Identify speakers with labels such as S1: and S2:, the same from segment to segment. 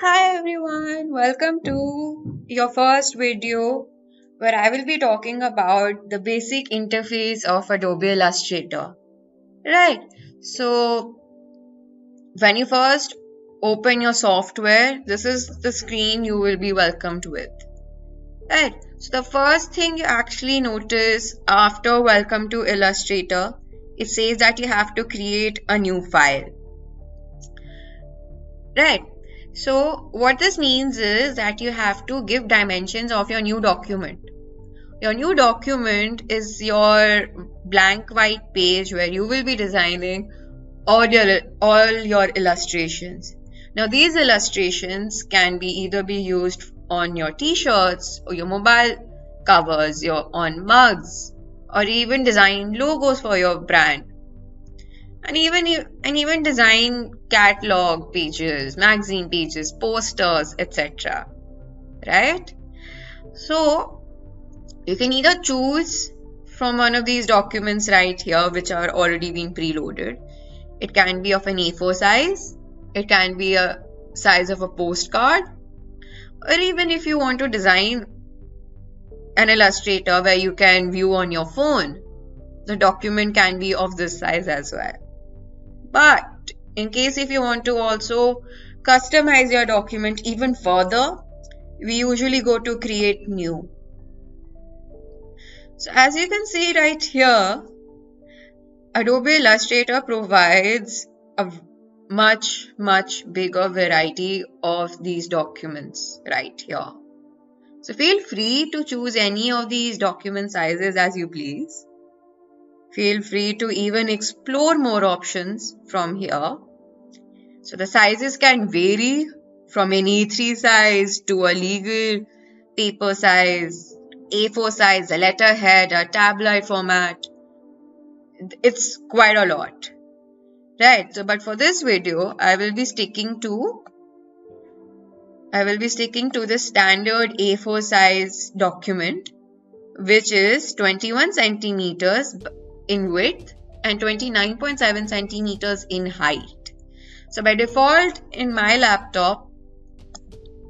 S1: Hi everyone, welcome to your first video where I will be talking about the basic interface of Adobe Illustrator. Right, so when you first open your software, this is the screen you will be welcomed with. Right, so the first thing you actually notice after welcome to Illustrator, it says that you have to create a new file. Right. So what this means is that you have to give dimensions of your new document. Your new document is your blank white page where you will be designing all your illustrations. Now these illustrations can be either be used on your t-shirts or your mobile covers, your on mugs, or even design logos for your brand. And even design catalog pages, magazine pages, posters, etc. Right? So you can either choose from one of these documents right here, which are already being preloaded. It can be of an A4 size, it can be a size of a postcard, or even if you want to design an Illustrator where you can view on your phone, the document can be of this size as well. But in case if you want to also customize your document even further, we usually go to create new. So as you can see right here, Adobe Illustrator provides a much bigger variety of these documents right here. So feel free to choose any of these document sizes as you please. Feel free to even explore more options from here. So the sizes can vary from an A3 size to a legal paper size, A4 size, a letterhead, a tabloid format. It's quite a lot. Right, so but for this video, I will be sticking to the standard A4 size document, which is 21 centimeters in width and 29.7 centimeters in height. So by default in my laptop,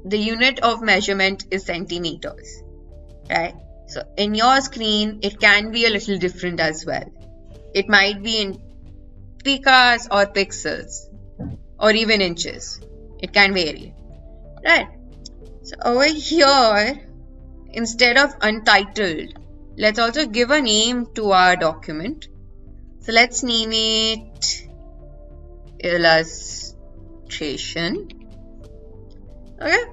S1: the unit of measurement is centimeters, right? So in your screen, it can be a little different as well. It might be in picas or pixels or even inches. It can vary, right? So over here, instead of untitled, let's also give a name to our document. So let's name it illustration. Okay.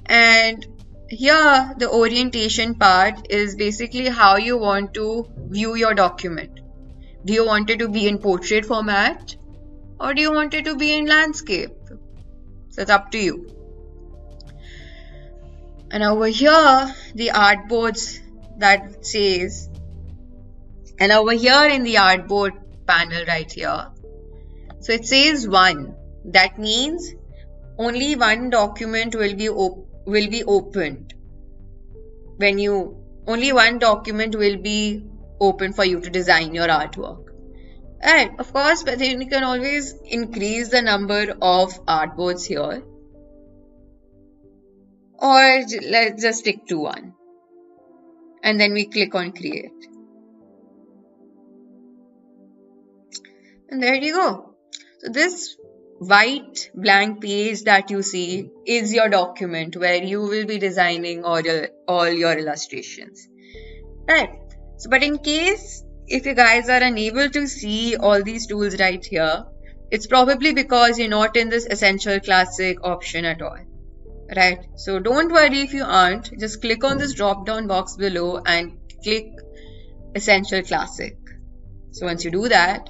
S1: And here the orientation part is basically how you want to view your document. Do you want it to be in portrait format or do you want it to be in landscape? So it's up to you. And over here, the artboards that says, and over here in the artboard panel right here, so it says 1. That means only one document will be opened. Only one document will be open for you to design your artwork. And of course, but then you can always increase the number of artboards here. Or let's just stick to 1. And then we click on create. And there you go. So this white blank page that you see is your document where you will be designing all your illustrations. Right. So, but in case if you guys are unable to see all these tools right here, it's probably because you're not in this Essential Classic option at all. Right. So don't worry if you aren't. Just click on this drop down box below and click Essential Classic. So once you do that,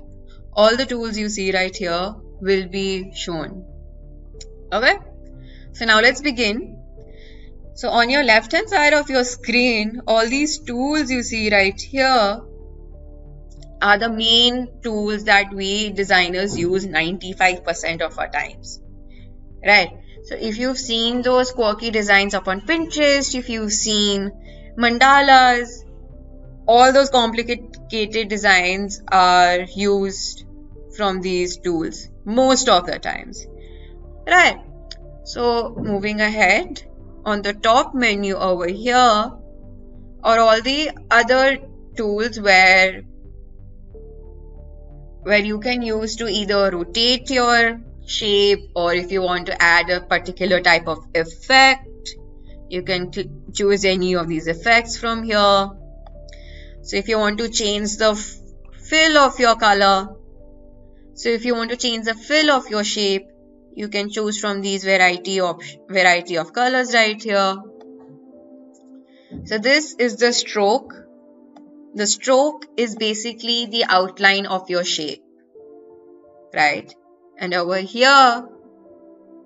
S1: all the tools you see right here will be shown. Okay. So now let's begin. So on your left hand side of your screen, all these tools you see right here are the main tools that we designers use 95% of our times. Right. So if you've seen those quirky designs up on Pinterest, if you've seen mandalas, all those complicated designs are used from these tools most of the times. Right. So moving ahead, on the top menu over here are all the other tools where you can use to either rotate your shape, or if you want to add a particular type of effect, you can choose any of these effects from here. So if you want to change the fill of your color, so if you want to change the fill of your shape, you can choose from these variety of colors right here. So this is the stroke. The stroke is basically the outline of your shape, right? And over here,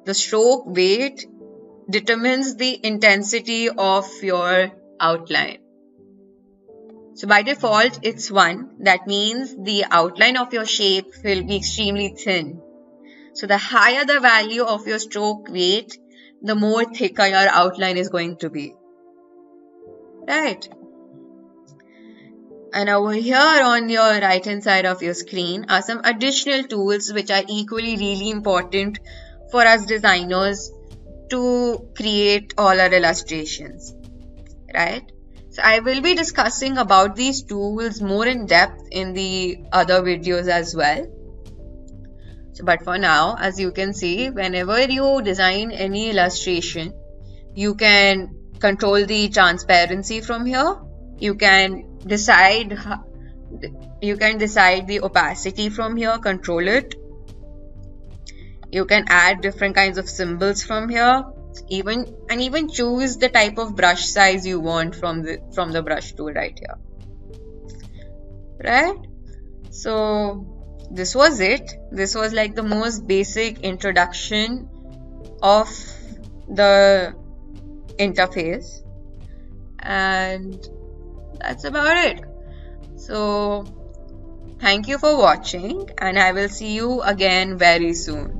S1: the stroke weight determines the intensity of your outline. So by default, it's 1. That means the outline of your shape will be extremely thin. So the higher the value of your stroke weight, the more thicker your outline is going to be, right? And over here on your right hand side of your screen are some additional tools which are equally really important for us designers to create all our illustrations, right? So I will be discussing about these tools more in depth in the other videos as well. So, but for now, as you can see, whenever you design any illustration, you can control the transparency from here. You can decide the opacity from here, control it. You can add different kinds of symbols from here, even choose the type of brush size you want from the brush tool right here, right? So this was it. This was like the most basic introduction of the interface, and that's about it. So thank you for watching, and I will see you again very soon.